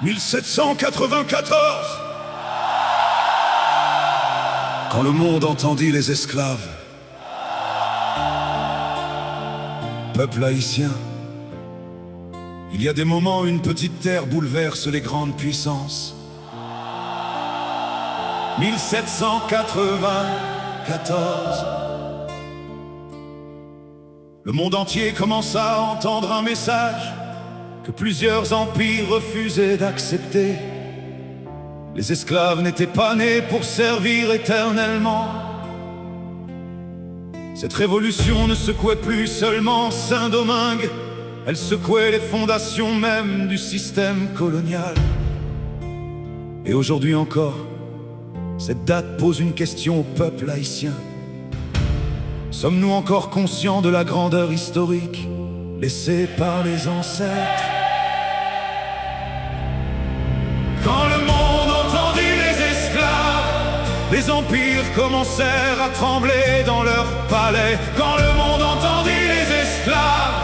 1794. Quand le monde entendit les esclaves, peuple haïtien, il y a des moments où une petite terre bouleverse les grandes puissances. 1794. Le monde entier commença à entendre un message que plusieurs empires refusaient d'accepter. Les esclaves n'étaient pas nés pour servir éternellement. Cette révolution ne secouait plus seulement Saint-Domingue, elle secouait les fondations même du système colonial. Et aujourd'hui encore, cette date pose une question au peuple haïtien. Sommes-nous encore conscients de la grandeur historique laissée par les ancêtres? Quand le monde entendit les esclaves, les empires commencèrent à trembler dans leurs palais. Quand le monde entendit les esclaves,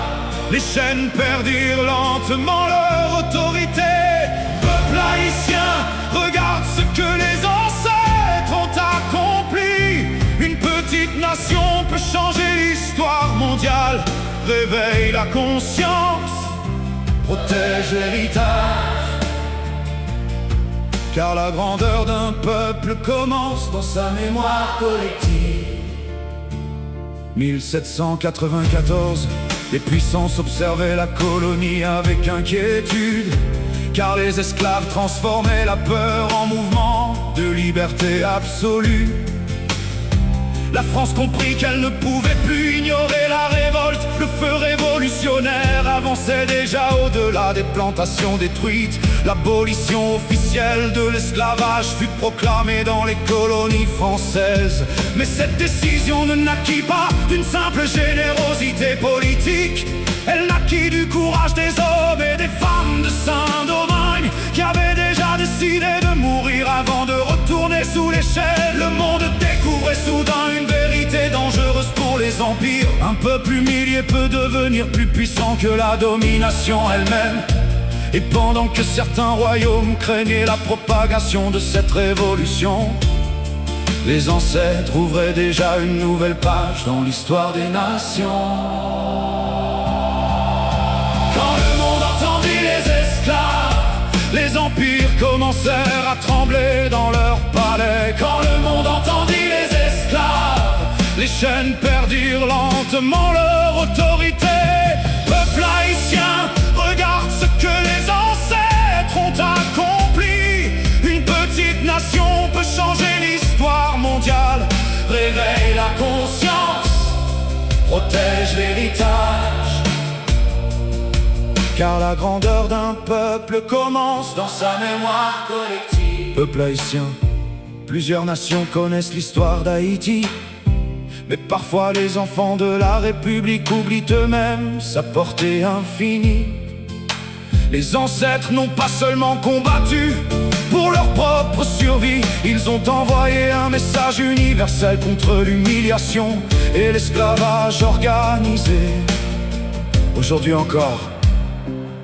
les chaînes perdirent lentement leur autorité. Peuple haïtien, regarde ce que les ancêtres ont accompli. Une petite nation peut changer l'histoire mondiale. Réveille la conscience, protège l'héritage. Car la grandeur d'un peuple commence dans sa mémoire collective. 1794, les puissances observaient la colonie avec inquiétude, car les esclaves transformaient la peur en mouvement de liberté absolue. La France comprit qu'elle ne pouvait plus ignorer la révolte. Le feu révolutionnaire avançait déjà au-delà des plantations détruites. L'abolition officielle de l'esclavage fut proclamée dans les colonies françaises. Mais cette décision ne naquit pas d'une simple générosité politique. Elle naquit du courage des hommes et des femmes de Saint-Domingue, qui avaient déjà décidé de mourir avant de retourner sous l'échelle. Le monde découvrait soudain une vérité dangereuse pour les empires. Un peuple humilié peut devenir plus puissant que la domination elle-même. Et pendant que certains royaumes craignaient la propagation de cette révolution, les ancêtres ouvraient déjà une nouvelle page dans l'histoire des nations. Quand le monde entendit les esclaves, les empires commencèrent à trembler dans leurs palais. Quand le monde entendit les esclaves, les chaînes perdirent lentement leur autorité. Peuple haïtien, regarde ce que les ancêtres ont accompli. Une petite nation peut changer l'histoire mondiale. Réveille la conscience, protège l'héritage. Car la grandeur d'un peuple commence dans sa mémoire collective. Peuple haïtien, plusieurs nations connaissent l'histoire d'Haïti, mais parfois les enfants de la République oublient eux-mêmes sa portée infinie. Les ancêtres n'ont pas seulement combattu pour leur propre survie, ils ont envoyé un message universel contre l'humiliation et l'esclavage organisé. Aujourd'hui encore,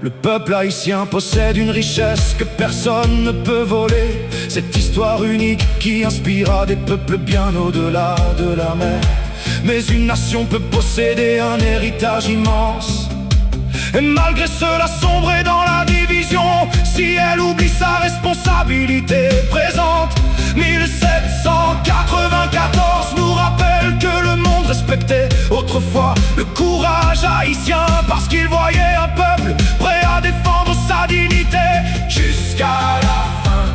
le peuple haïtien possède une richesse que personne ne peut voler. Cette histoire unique qui inspira des peuples bien au-delà de la mer. Mais une nation peut posséder un héritage immense et malgré cela sombrer dans la division, si elle oublie sa responsabilité présente. 1794 nous rappelle que le monde respectait autrefois le courage haïtien, parce qu'il voyait un peuple prêt à défendre sa dignité jusqu'à la fin.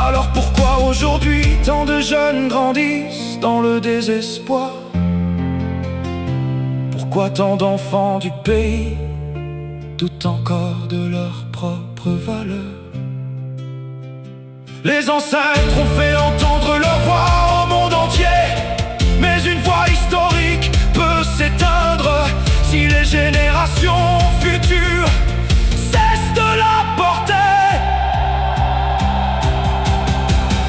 Alors pourquoi aujourd'hui tant de jeunes grandissent dans le désespoir? Pourquoi tant d'enfants du pays doutent encore de leur propre valeur? Les ancêtres ont fait entendre leur voix au monde entier, mais une voix historique peut s'éteindre si les générations futures cessent de la porter.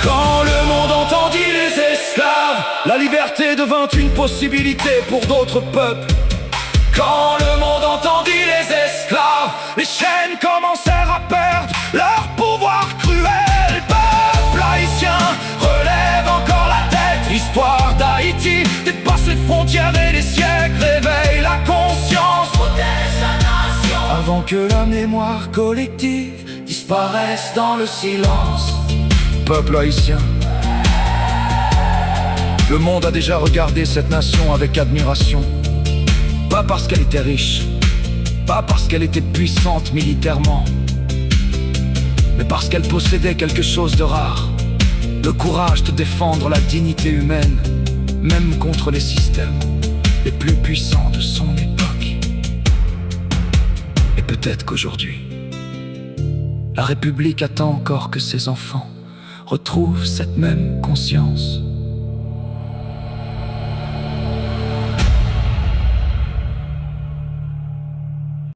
Quand le monde entendit les esclaves, la liberté devint une possibilité pour d'autres peuples. Quand le monde entendit les esclaves, les chaînes commencèrent à perdre leur pouvoir. que la mémoire collective disparaisse dans le silence. Peuple haïtien, le monde a déjà regardé cette nation avec admiration. Pas parce qu'elle était riche, pas parce qu'elle était puissante militairement, mais parce qu'elle possédait quelque chose de rare: le courage de défendre la dignité humaine, même contre les systèmes les plus puissants de son époque. Et peut-être qu'aujourd'hui, la République attend encore que ses enfants retrouvent cette même conscience.